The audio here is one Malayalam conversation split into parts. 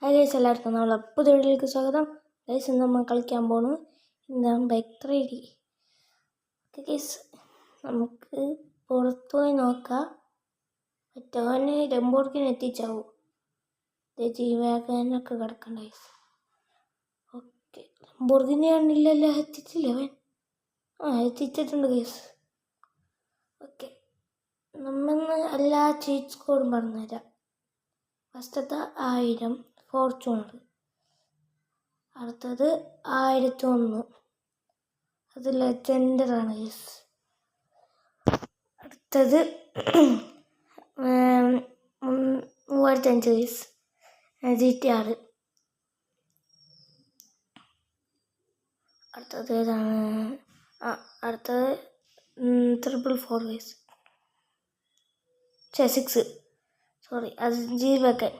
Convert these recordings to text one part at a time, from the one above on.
ഹായ് ഗൈസ്, എല്ലാവർക്കും നമ്മളെ പുതിയ വീഡിയോയിലേക്ക് സ്വാഗതം. ഗൈസ്, ഇന്ന് നമ്മൾ കളിക്കാൻ പോകുന്നു എന്താണ് ബൈക്ക് 3D. ഓക്കെ ഗൈസ്, നമുക്ക് പുറത്തു പോയി നോക്കാം. മറ്റവന് ലംബോർഗിനി എത്തിച്ചാവും. ജീവാഗനൊക്കെ കിടക്കണ്ട ഗൈസ്. ഓക്കെ, ലംബോർഗിനി ആണില്ലല്ലോ, എത്തിച്ചില്ല അവൻ. എത്തിച്ചിട്ടുണ്ട് ഗൈസ്. ഓക്കെ, നമ്മന്ന് എല്ലാ ചീറ്റ് കോഡും പറഞ്ഞുതരാം. ഫസ്റ്റത്തെ 1000 ഫോർച്യൂണർ, അടുത്തത് 1001, അത് ലെജൻഡറാണ് ഗൈസ്. അടുത്തത് 3005 ഗൈസ്, GTR. അടുത്തത് ഏതാണ്? അടുത്തത് 444 ഗൈസ്, 6, സോറി, അത് ജീവകൻ.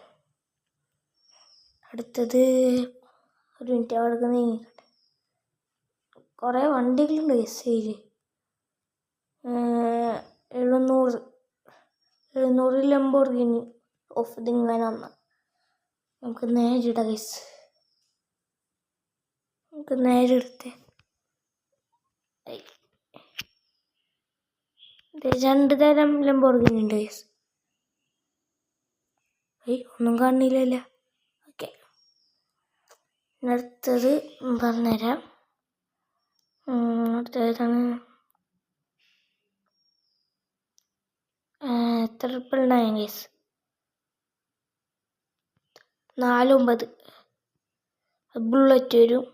അടുത്തത് ഒരു മിനിറ്റ്, അവിടെ നീങ്ങിക്കട്ടെ. കുറേ വണ്ടികളുണ്ട് ഗൈസ്. 700 ലംബോർഗിനി ഓഫ് ഇതിങ്ങനെ വന്ന നമുക്ക് നേരിടാം ഗൈസ്. നമുക്ക് നേരിടത്തെ 2 തരം ലംബോർഗിനി ഉണ്ട് ഗൈസ്. ഒന്നും കാണില്ലല്ലോ. ഓക്കെ, അടുത്തത് പറഞ്ഞുതരാം. അടുത്തതാണ് 999 ഗൈസ്, 49 ബുള്ളറ്റ് വരും.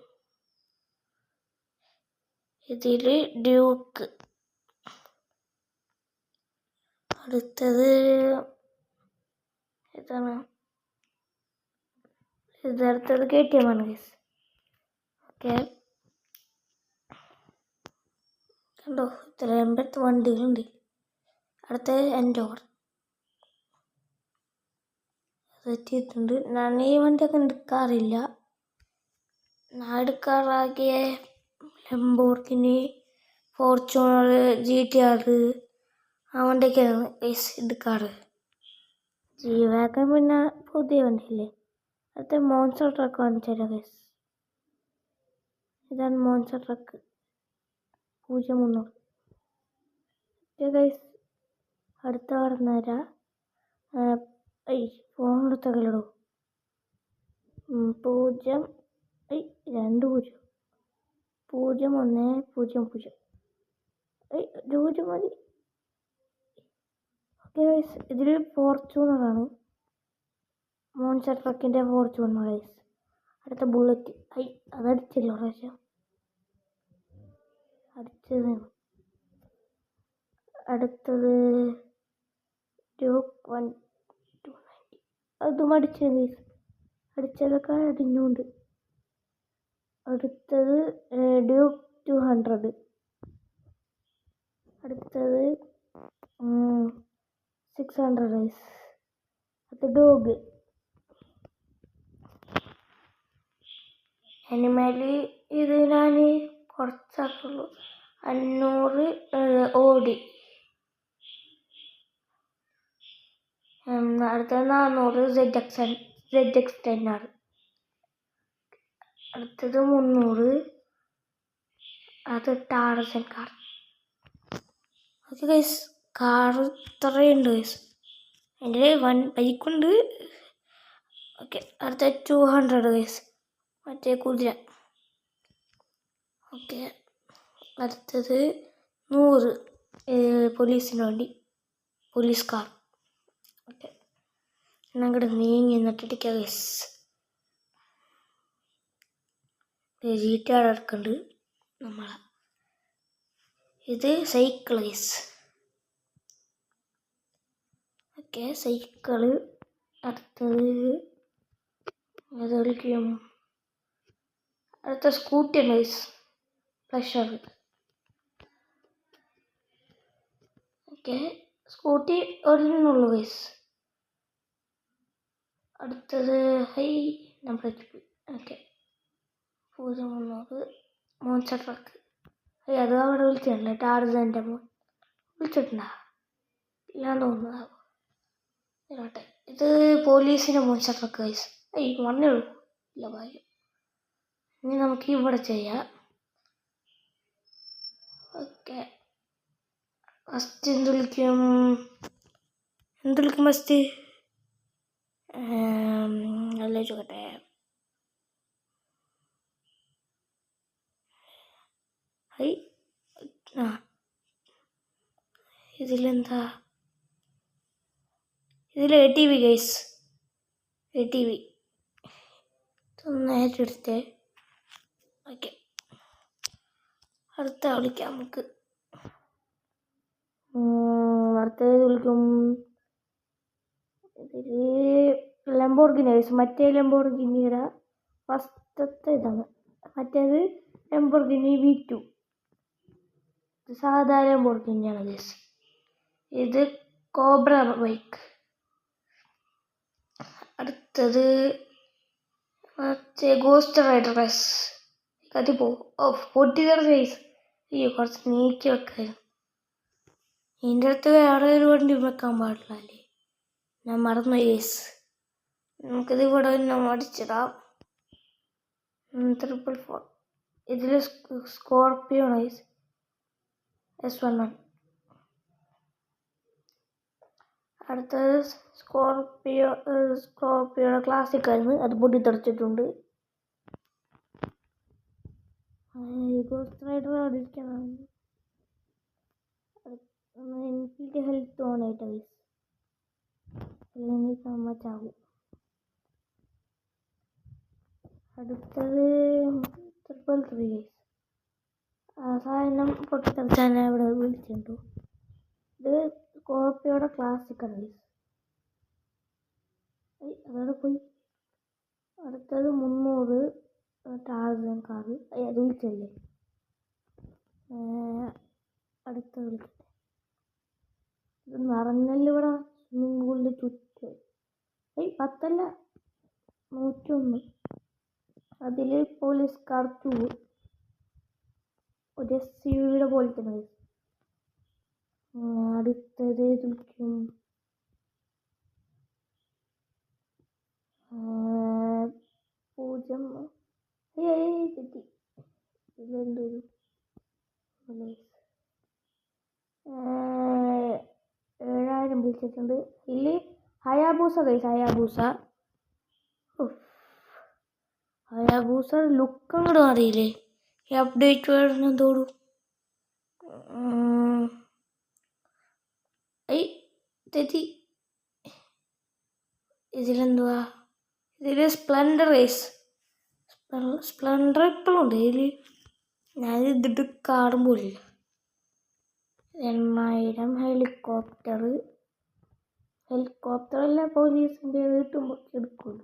ഇതിൽ ഡ്യൂക്ക്. അടുത്തത് ഏതാണ്? അടുത്തത് KTM ആണ് ഗൈസ്. ഓക്കെ, കണ്ടോ, ഇത്ര 80 വണ്ടികളുണ്ട്. അടുത്തത് എൻഡോർ എത്തിയിട്ടുണ്ട്. ഞാൻ ഈ വണ്ടിയൊക്കെ എടുക്കാറില്ല. ഞാൻ എടുക്കാറാകിയ ലംബോർഗിനി, ഫോർച്യൂണർ, GTR, ആ വണ്ടിയൊക്കെയാണ് ഗൈസ് എടുക്കാറ്. ജീവാഗൻ പിന്നെ പുതിയ വണ്ടിയില്ലേ. അടുത്ത മോൺസ്റ്റർ ട്രക്ക് കാണിച്ചു തരാം ഗൈസ്. ഇതാണ് മോൺസ്റ്റർ ട്രക്ക് 0300. ഗൈസ്, അടുത്ത പറഞ്ഞുതരാം. ഫോൺ എടുത്തല്ലോ. 0 2 0 1 0 0 മതി. ഓക്കെ ഗൈസ്, ഇതിൽ ഫോർച്യൂണറാണ്, മോൺസ്റ്റർ ട്രക്കിൻ്റെ ഫോർച്യൂണർ ഗൈസ്. അടുത്ത ബുള്ളറ്റ്. അതടിച്ചല്ലോ പ്രാവശ്യം, അടിച്ചത്. അടുത്തത് ഡ്യൂക്ക് 1290, അതും അടിച്ചത് ഗൈസ്. അടിച്ചതൊക്കെ അടിഞ്ഞുണ്ട്. അടുത്തത് ഡ്യൂക്ക് 200. അടുത്തത് 600 ഗൈസ്. അടുത്ത ഡോഗ്. അനിമലി ഇത് ഞാൻ കുറച്ചാക്കുള്ളൂ. 500 ഓടി. അടുത്തത് 400 ZX10R. അടുത്തത് 300, അത് Tarzan car. Okay guys, car ഇത്രയുണ്ട് ഗൈസ്. എൻ്റെ ബൈക്കുണ്ട്. ഓക്കെ, അടുത്ത 200 ഗൈസ്, മറ്റേ കുതിര. ഓക്കെ, അടുത്തത് 100 പോലീസിന് വേണ്ടി, പോലീസ് കാർ. ഓക്കെ, അങ്ങോട്ട് നീങ്ങി എന്നിട്ടിരിക്കുക ഗൈസ്. GTR എടുക്കുന്നുണ്ട് നമ്മളെ. ഇത് സൈക്കിൾ ഗൈസ്. Okay, cycle. അടുത്തത് ഏതൊക്കെയും അടുത്ത സ്കൂട്ടി ഉണ്ട് ഗൈസ്, പ്ലഷർ. ഓക്കെ, സ്കൂട്ടി ഒരെണ്ണുള്ളൂ ഗൈസ്. അടുത്തത് നമ്പർ. Okay, 0300 monster truck. അത് അവിടെ വിളിച്ചിട്ടുണ്ടല്ലേ, ടാർസൻ്റെ മോൻ വിളിച്ചിട്ടുണ്ടാ? ഇല്ലാന്ന് തോന്നുന്നതാവും. ഇത് പോലീസിൻ്റെ മോൺസ്റ്റർ ട്രക്ക് ഗൈസ്. വന്നേ ഉള്ളൂ ഇല്ല കാര്യം. ഇനി നമുക്ക് ഇവിടെ ചെയ്യാം. ഓക്കെ, ഫസ്റ്റ് എന്ത് വിളിക്കും ഫസ്റ്റ്? അല്ലേ ചോട്ടെ. ഇതിലെന്താ? ഇതിൽ ATV ഗൈസ്, ATV നേരിട്ട് എടുത്തേ. ഓക്കെ, അടുത്ത വിളിക്കാം നമുക്ക്. അടുത്തത് വിളിക്കും. ഇതിൽ ലംബോർഗിനി ഗൈസ്, മറ്റേ ലംബോർഗിനിയുടെ ഫസ്റ്റത്തെ ഇതാണ്. മറ്റേത് ലംബോർഗിനി V2, സാധാ ലംബോർഗിനിയാണ് ഗൈസ്. ഇത് കോബ്ര ബൈക്ക്. അടുത്തത് മറ്റേ ഗോസ്റ്റ് റൈഡർ ഗൈസ്. കത്തി പോകും. പൊട്ടിക്കറ ഗൈസ്. അയ്യോ, കുറച്ച് നീക്കി വെക്കായിരുന്നു. ഇതിൻ്റെ അടുത്ത് വേറെ ഒരു വണ്ടി വെക്കാൻ പാടില്ല അല്ലേ, ഞാൻ മറന്നു ഗൈസ്. നമുക്കിത് ഇവിടെ തന്നെ അടിച്ചിടാം. 444. ഇതിൽ സ്കോർപ്പിയോ ഗൈസ്, S11. അടുത്തത് സ്കോർപ്പിയോയുടെ ക്ലാസിക് ആയിരുന്നു, അത് പൊട്ടിത്തെറിച്ചിട്ടുണ്ട്. ഗോസ്റ്റ് റൈഡർ അവിടെ ഇരിക്കണം. എനിക്ക് ഹെൽത്ത് ഓണായിട്ട് ഗൈസ്, അല്ലെങ്കിൽ സമ്മച്ചാവും. അടുത്തത് 333 ഗൈസ്. സാധനം പൊട്ടിത്തെറിച്ചാൽ ഇവിടെ വിളിച്ചിട്ടു. ഇത് സ്കോർപ്പിയോയുടെ ക്ലാസിക് ആണ് ഗൈസ്. അതോടെ പോയി. അടുത്തത് 300 ടാർസൻ കാർ, അത് വിളിച്ചല്ലേ. അടുത്ത വിളിക്കട്ടെ. ഇത് നിറഞ്ഞല്ലോ ഇവിടെ സ്വിമ്മിംഗ് പൂളിൻ്റെ ചുറ്റും. 10 അല്ല 101. അതിൽ പോലീസ് കാർ 2, ഒരു SUV പോലെ തന്നെ. അടുത്തത് വിളിക്കും 0. തെറ്റി. ഇതിലെന്തൊരു 7000 വിളിച്ചിട്ടുണ്ട്. ഇതിൽ ഹയാബൂസ ഗൈസ്, ഹയാബൂസ ലുക്ക് അങ്ങോട്ട് അറിയില്ലേ, ഈ അപ്ഡേറ്റ് വരുന്നതോടും. തെറ്റി. ഇതിലെന്തുവാ? ഇതിൽ സ്പ്ലെൻഡർ ഗൈസ്. സ്പ്ലെൻഡർ ഇപ്പോഴും ഉണ്ട് ഇതിൽ, ഞാനിതിട്ട് കാണുമ്പോഴില്ല. 8000 ഹെലികോപ്റ്ററല്ല, പോലീസിൻ്റെ കിട്ടുമ്പോൾ എടുക്കുള്ളൂ,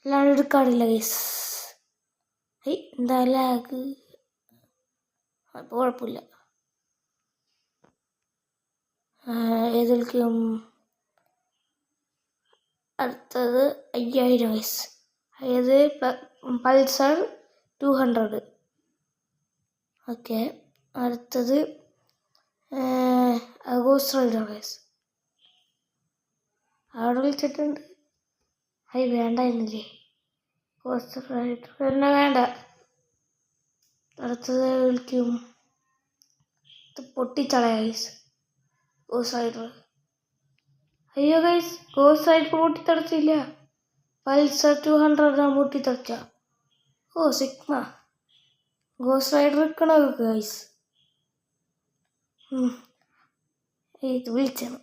അല്ലാണ്ട് എടുക്കാറില്ല ഗൈസ്. എന്താ ലാഗ്? അപ്പോൾ കുഴപ്പമില്ല. ഏതൊക്കെയും അടുത്തത് 5000 ഗൈസ്. അതായത് പൾസർ 200. ഓക്കെ, അടുത്തത് ഗോസ്റ്റ് റൈഡർ ഗൈസ്. അവിടെ വിളിച്ചിട്ടുണ്ട്. വേണ്ട എന്നില്ലേ, ഗോസ്റ്റ് റൈഡർ തന്നെ വേണ്ട. അടുത്തത് വിളിക്കും പൊട്ടിച്ചളയ ഗൈസ്, ഗോസ്റ്റ് റൈഡർ. അയ്യോ ഗൈസ്, ഗോസ്റ്റ് റൈഡർ പൊട്ടിത്തെറിച്ചില്ല, പൾസർ 200 പൊട്ടിത്തെറിച്ച. സിഗ്മ ഗോസ്റ്റ് റൈഡർ നിൽക്കണോ ഗൈസ്. ഇത് വിളിച്ചത്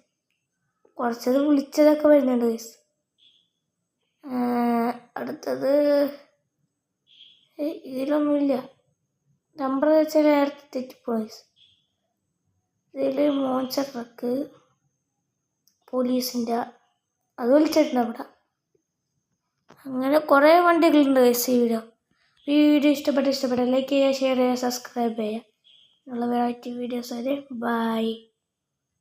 വിളിച്ചതൊക്കെ വരുന്നുണ്ട് ഗൈസ്. അടുത്തത് ഇതിലൊന്നുമില്ല, നമ്പർ വെച്ചാൽ നേരത്തെ തെറ്റിപ്പോ ഗൈസ്. ഇതിൽ മോൺസ്റ്റർ ട്രക്ക്, പോലീസിൻ്റെ അത് വിളിച്ചിട്ടുണ്ട് അവിടെ. അങ്ങനെ കുറേ വണ്ടികളുണ്ട് ഗൈസ്. വീഡിയോ ഇഷ്ടപ്പെട്ട ലൈക്ക് ചെയ്യുക, ഷെയർ ചെയ്യുക, സബ്സ്ക്രൈബ് ചെയ്യുക. എന്നുള്ള വെറൈറ്റി വീഡിയോസ് വരെ. ബൈ.